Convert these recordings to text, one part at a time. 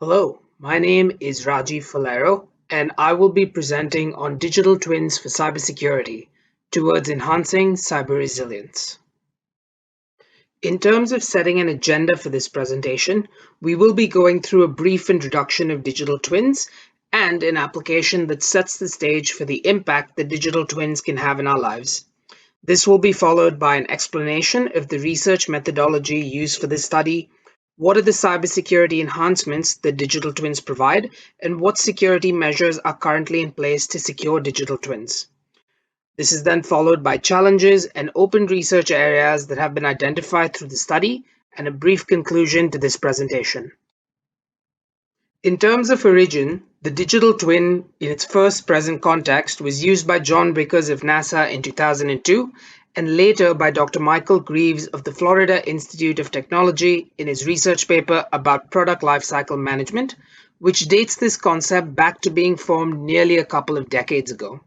Hello, my name is Rajiv Faleiro, and I will be presenting on digital twins for cybersecurity towards enhancing cyber resilience. In terms of setting an agenda for this presentation, we will be going through a brief introduction of digital twins and an application that sets the stage for the impact that digital twins can have in our lives. This will be followed by an explanation of the research methodology used for this study, what are the cybersecurity enhancements that digital twins provide, and what security measures are currently in place to secure digital twins. This is then followed by challenges and open research areas that have been identified through the study, and a brief conclusion to this presentation. In terms of origin, the digital twin in its first present context was used by John Vickers of NASA in 2002 and later by Dr. Michael Greaves of the Florida Institute of Technology in his research paper about product lifecycle management, which dates this concept back to being formed nearly a couple of decades ago.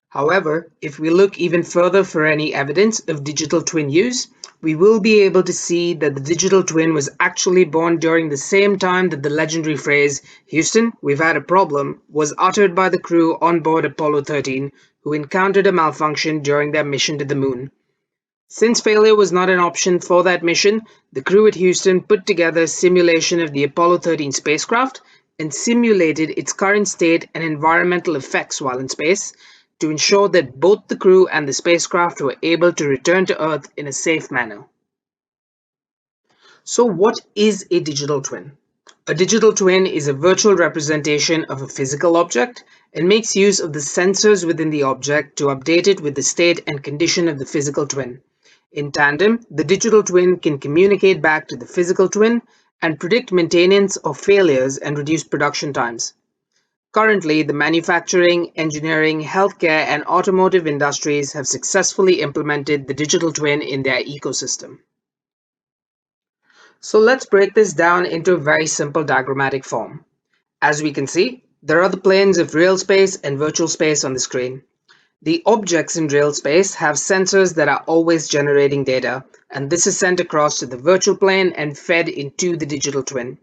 However, if we look even further for any evidence of digital twin use, we will be able to see that the digital twin was actually born during the same time that the legendary phrase, "Houston, we've had a problem," was uttered by the crew on board Apollo 13, who encountered a malfunction during their mission to the moon. Since failure was not an option for that mission, the crew at Houston put together a simulation of the Apollo 13 spacecraft and simulated its current state and environmental effects while in space, to ensure that both the crew and the spacecraft were able to return to Earth in a safe manner. So what is a digital twin? A digital twin is a virtual representation of a physical object and makes use of the sensors within the object to update it with the state and condition of the physical twin. In tandem, the digital twin can communicate back to the physical twin and predict maintenance or failures and reduce production times. Currently, the manufacturing, engineering, healthcare, and automotive industries have successfully implemented the digital twin in their ecosystem. So let's break this down into a very simple diagrammatic form. As we can see, there are the planes of real space and virtual space on the screen. The objects in real space have sensors that are always generating data, and this is sent across to the virtual plane and fed into the digital twin.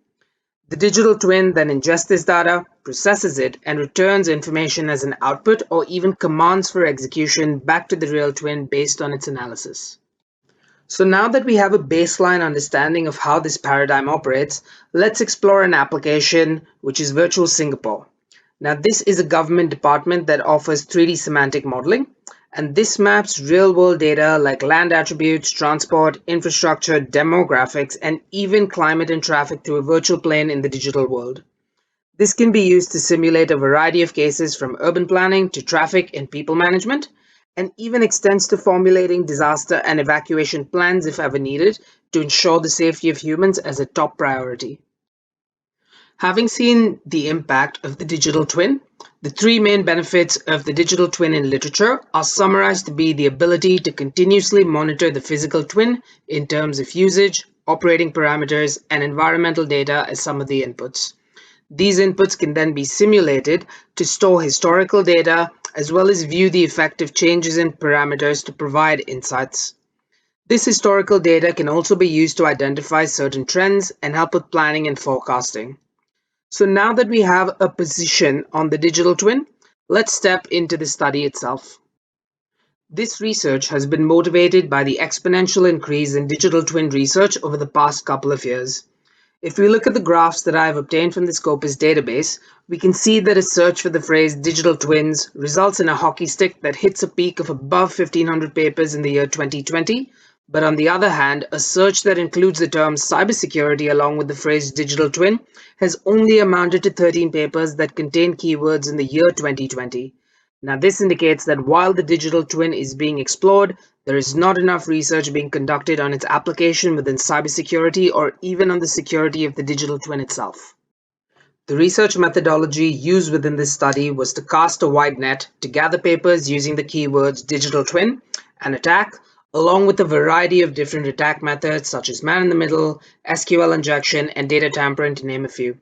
The digital twin then ingests this data, processes it, and returns information as an output or even commands for execution back to the real twin based on its analysis. So now that we have a baseline understanding of how this paradigm operates, let's explore an application which is Virtual Singapore. Now this is a government department that offers 3D semantic modeling, and this maps real-world data like land attributes, transport, infrastructure, demographics, and even climate and traffic to a virtual plane in the digital world. This can be used to simulate a variety of cases from urban planning to traffic and people management, and even extends to formulating disaster and evacuation plans if ever needed to ensure the safety of humans as a top priority. Having seen the impact of the digital twin, the three main benefits of the digital twin in literature are summarized to be the ability to continuously monitor the physical twin in terms of usage, operating parameters, and environmental data as some of the inputs. These inputs can then be simulated to store historical data as well as view the effect of changes in parameters to provide insights. This historical data can also be used to identify certain trends and help with planning and forecasting. So now that we have a position on the digital twin, let's step into the study itself. This research has been motivated by the exponential increase in digital twin research over the past couple of years. If we look at the graphs that I have obtained from the Scopus database, we can see that a search for the phrase digital twins results in a hockey stick that hits a peak of above 1,500 papers in the year 2020. But on the other hand, a search that includes the term cybersecurity along with the phrase digital twin has only amounted to 13 papers that contain keywords in the year 2020. Now this indicates that while the digital twin is being explored, there is not enough research being conducted on its application within cybersecurity or even on the security of the digital twin itself. The research methodology used within this study was to cast a wide net to gather papers using the keywords digital twin and attack, along with a variety of different attack methods such as man-in-the-middle, SQL injection, and data tampering, to name a few.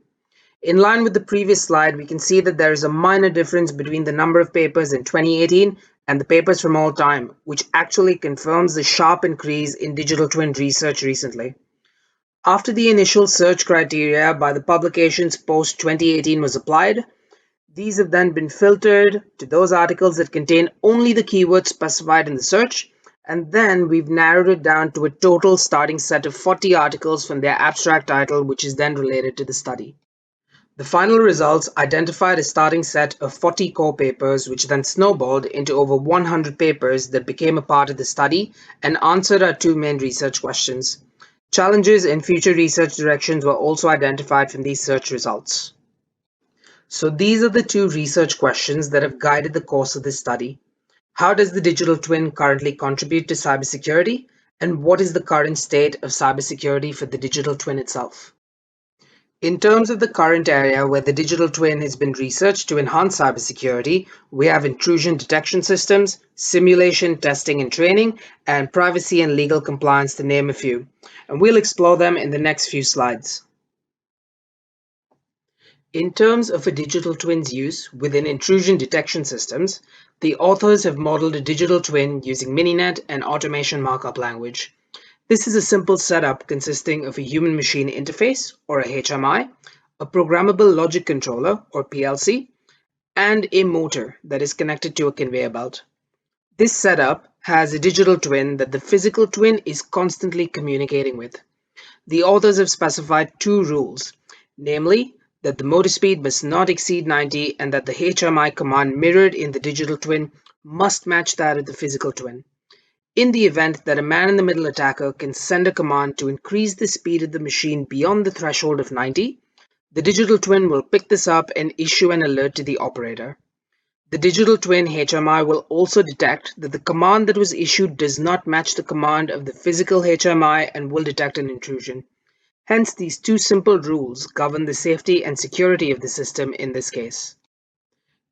In line with the previous slide, we can see that there is a minor difference between the number of papers in 2018 and the papers from all time, which actually confirms the sharp increase in digital twin research recently. After the initial search criteria by the publications post 2018 was applied, these have then been filtered to those articles that contain only the keywords specified in the search, and then we've narrowed it down to a total starting set of 40 articles from their abstract title, which is then related to the study. The final results identified a starting set of 40 core papers, which then snowballed into over 100 papers that became a part of the study and answered our two main research questions. Challenges and future research directions were also identified from these search results. So these are the two research questions that have guided the course of this study. How does the digital twin currently contribute to cybersecurity? And what is the current state of cybersecurity for the digital twin itself? In terms of the current area where the digital twin has been researched to enhance cybersecurity, we have intrusion detection systems, simulation testing and training, and privacy and legal compliance, to name a few. And we'll explore them in the next few slides. In terms of a digital twin's use within intrusion detection systems, the authors have modeled a digital twin using Mininet and automation markup language. This is a simple setup consisting of a human-machine interface, or a HMI, a programmable logic controller, or PLC, and a motor that is connected to a conveyor belt. This setup has a digital twin that the physical twin is constantly communicating with. The authors have specified two rules, namely that the motor speed must not exceed 90 and that the HMI command mirrored in the digital twin must match that of the physical twin. In the event that a man-in-the-middle attacker can send a command to increase the speed of the machine beyond the threshold of 90, the digital twin will pick this up and issue an alert to the operator. The digital twin HMI will also detect that the command that was issued does not match the command of the physical HMI and will detect an intrusion. Hence, these two simple rules govern the safety and security of the system in this case.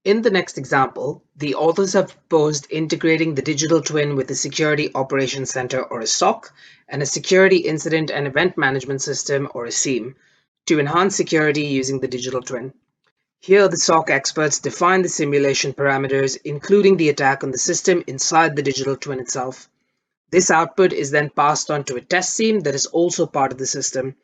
In the next example, the authors have proposed integrating the digital twin with a Security Operations Center, or a SOC, and a Security Incident and Event Management System, or a SIEM, to enhance security using the digital twin. Here, the SOC experts define the simulation parameters, including the attack on the system inside the digital twin itself. This output is then passed on to a test SIEM that is also part of the system.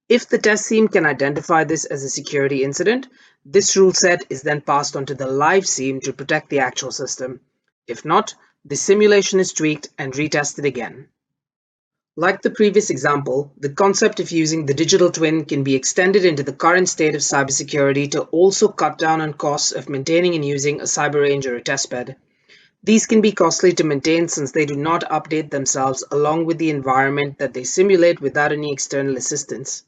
If the test SIEM can identify this as a security incident, this rule set is then passed on to the live SIEM to protect the actual system. If not, the simulation is tweaked and retested again. Like the previous example, the concept of using the digital twin can be extended into the current state of cybersecurity to also cut down on costs of maintaining and using a cyber range or a testbed. These can be costly to maintain since they do not update themselves along with the environment that they simulate without any external assistance.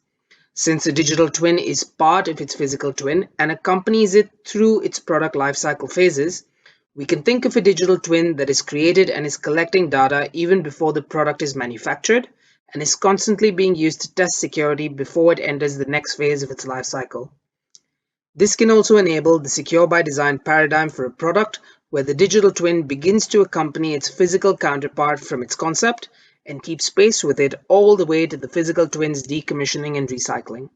Since a digital twin is part of its physical twin and accompanies it through its product lifecycle phases, we can think of a digital twin that is created and is collecting data even before the product is manufactured and is constantly being used to test security before it enters the next phase of its lifecycle. This can also enable the secure by design paradigm for a product where the digital twin begins to accompany its physical counterpart from its concept and keeps pace with it all the way to the physical twin's decommissioning and recycling.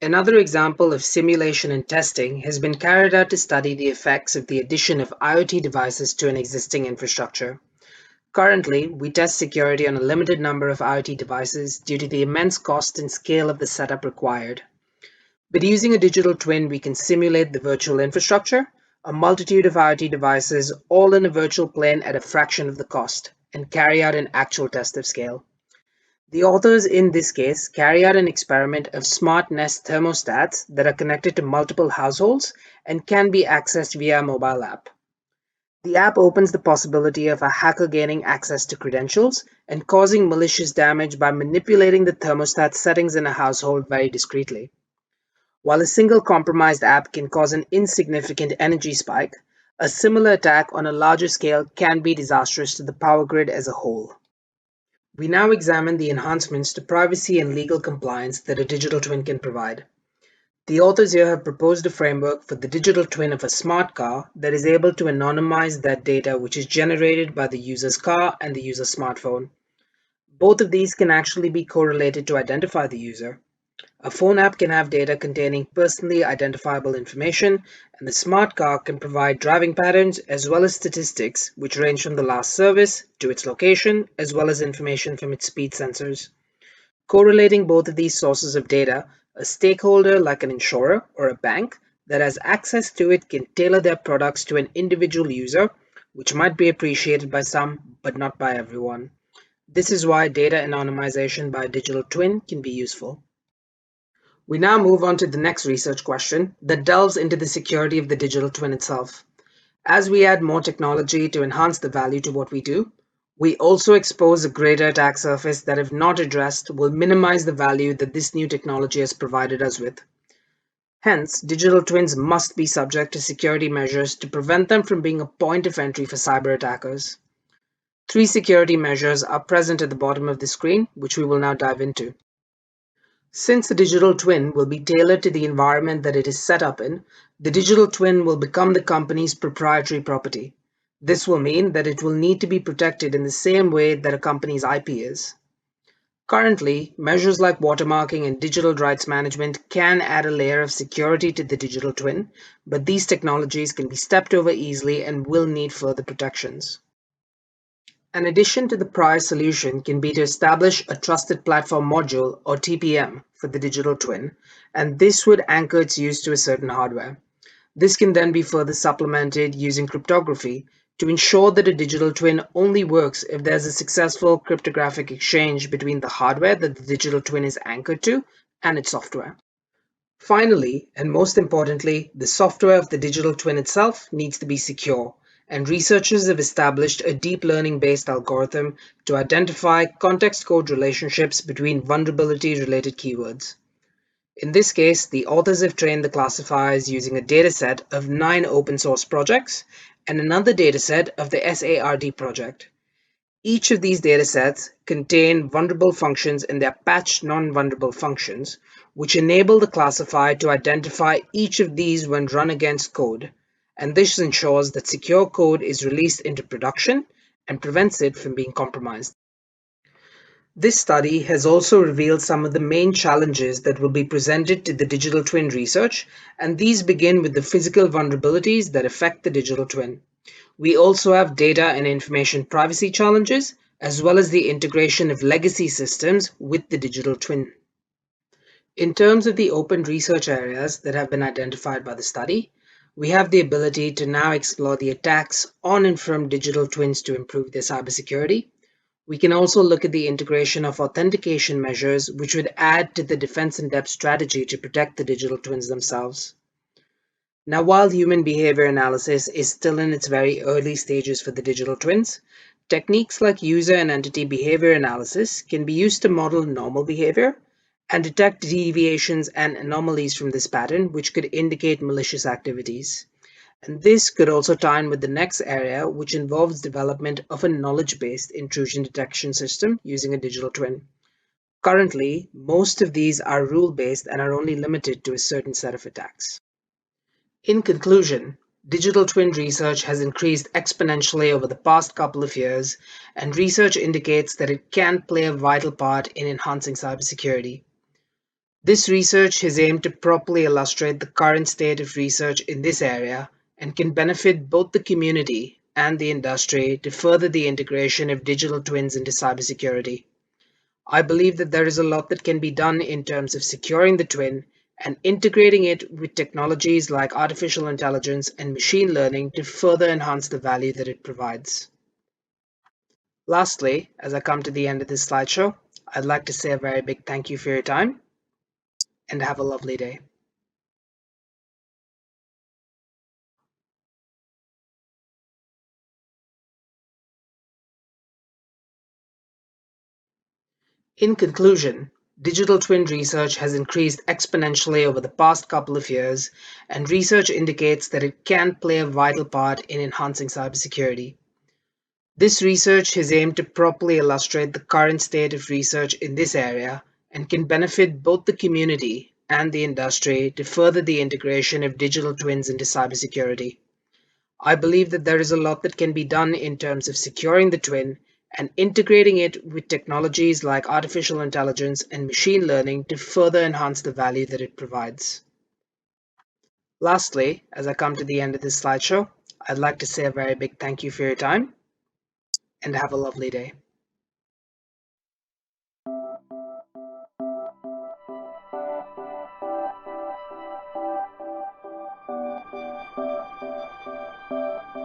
Another example of simulation and testing has been carried out to study the effects of the addition of IoT devices to an existing infrastructure. Currently, we test security on a limited number of IoT devices due to the immense cost and scale of the setup required. But using a digital twin, we can simulate the virtual infrastructure, a multitude of IoT devices, all in a virtual plane at a fraction of the cost, and carry out an actual test of scale. The authors in this case carry out an experiment of smart Nest thermostats that are connected to multiple households and can be accessed via a mobile app. The app opens the possibility of a hacker gaining access to credentials and causing malicious damage by manipulating the thermostat settings in a household very discreetly. While a single compromised app can cause an insignificant energy spike, a similar attack on a larger scale can be disastrous to the power grid as a whole. We now examine the enhancements to privacy and legal compliance that a digital twin can provide. The authors here have proposed a framework for the digital twin of a smart car that is able to anonymize that data which is generated by the user's car and the user's smartphone. Both of these can actually be correlated to identify the user. A phone app can have data containing personally identifiable information, and the smart car can provide driving patterns as well as statistics which range from the last service to its location, as well as information from its speed sensors. Correlating both of these sources of data, a stakeholder like an insurer or a bank that has access to it can tailor their products to an individual user, which might be appreciated by some but not by everyone. This is why data anonymization by a digital twin can be useful. We now move on to the next research question that delves into the security of the digital twin itself. As we add more technology to enhance the value to what we do, we also expose a greater attack surface that, if not addressed, will minimize the value that this new technology has provided us with. Hence, digital twins must be subject to security measures to prevent them from being a point of entry for cyber attackers. Three security measures are present at the bottom of the screen, which we will now dive into. Since the digital twin will be tailored to the environment that it is set up in, the digital twin will become the company's proprietary property. This will mean that it will need to be protected in the same way that a company's IP is. Currently, measures like watermarking and digital rights management can add a layer of security to the digital twin, but these technologies can be stepped over easily and will need further protections. An addition to the prior solution can be to establish a Trusted Platform Module or TPM for the digital twin, and this would anchor its use to a certain hardware. This can then be further supplemented using cryptography to ensure that a digital twin only works if there's a successful cryptographic exchange between the hardware that the digital twin is anchored to and its software. Finally, and most importantly, the software of the digital twin itself needs to be secure, and researchers have established a deep learning-based algorithm to identify context code relationships between vulnerability-related keywords. In this case, the authors have trained the classifiers using a dataset of 9 open source projects and another dataset of the SARD project. Each of these datasets contain vulnerable functions and their patched non-vulnerable functions, which enable the classifier to identify each of these when run against code, and this ensures that secure code is released into production and prevents it from being compromised. This study has also revealed some of the main challenges that will be presented to the digital twin research, and these begin with the physical vulnerabilities that affect the digital twin. We also have data and information privacy challenges, as well as the integration of legacy systems with the digital twin. In terms of the open research areas that have been identified by the study, we have the ability to now explore the attacks on and from digital twins to improve their cybersecurity. We can also look at the integration of authentication measures, which would add to the defense in depth strategy to protect the digital twins themselves. Now, while human behavior analysis is still in its very early stages for the digital twins, techniques like user and entity behavior analysis can be used to model normal behavior and detect deviations and anomalies from this pattern, which could indicate malicious activities. And this could also tie in with the next area, which involves development of a knowledge-based intrusion detection system using a digital twin. Currently, most of these are rule-based and are only limited to a certain set of attacks. In conclusion, digital twin research has increased exponentially over the past couple of years, and research indicates that it can play a vital part in enhancing cybersecurity. This research has aimed to properly illustrate the current state of research in this area and can benefit both the community and the industry to further the integration of digital twins into cybersecurity. I believe that there is a lot that can be done in terms of securing the twin and integrating it with technologies like artificial intelligence and machine learning to further enhance the value that it provides. Lastly, as I come to the end of this slideshow, I'd like to say a very big thank you for your time and have a lovely day. In conclusion, digital twin research has increased exponentially over the past couple of years, and research indicates that it can play a vital part in enhancing cybersecurity. This research has aimed to properly illustrate the current state of research in this area and can benefit both the community and the industry to further the integration of digital twins into cybersecurity. I believe that there is a lot that can be done in terms of securing the twin and integrating it with technologies like artificial intelligence and machine learning to further enhance the value that it provides. Lastly, as I come to the end of this slideshow, I'd like to say a very big thank you for your time and have a lovely day.